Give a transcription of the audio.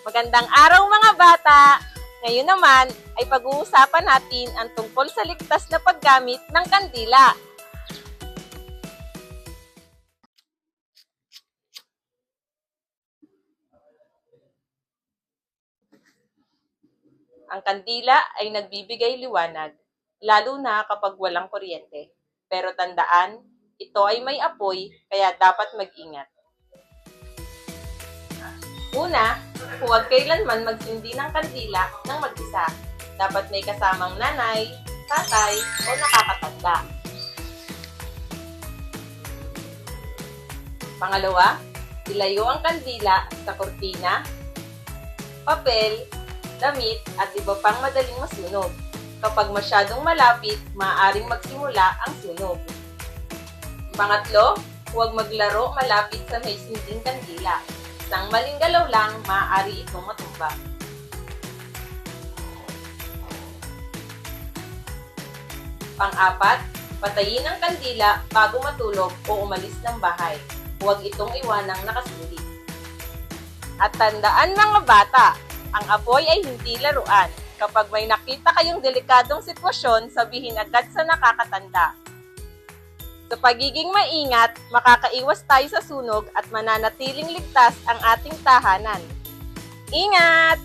Magandang araw mga bata! Ngayon naman ay pag-uusapan natin ang tungkol sa ligtas na paggamit ng kandila. Ang kandila ay nagbibigay liwanag, lalo na kapag walang kuryente. Pero tandaan, ito ay may apoy, kaya dapat mag-ingat. Una, huwag kailanman magsindi ng kandila ng mag-isa. Dapat may kasamang nanay, tatay, o nakakatanda. Pangalawa, ilayo ang kandila sa kurtina, papel, damit, at iba pang madaling masunog. Kapag masyadong malapit, maaaring magsimula ang sunog. Pangatlo, huwag maglaro malapit sa may sinding kandila. Isang maling galaw lang, maaari itong matumba. Pang-apat, patayin ang kandila bago matulog o umalis ng bahay. Huwag itong iwanang nakasindi. At tandaan mga bata, ang apoy ay hindi laruan. Kapag may nakita kayong delikadong sitwasyon, sabihin agad sa nakakatanda. Sa pagiging maingat, makakaiwas tayo sa sunog at mananatiling ligtas ang ating tahanan. Ingat!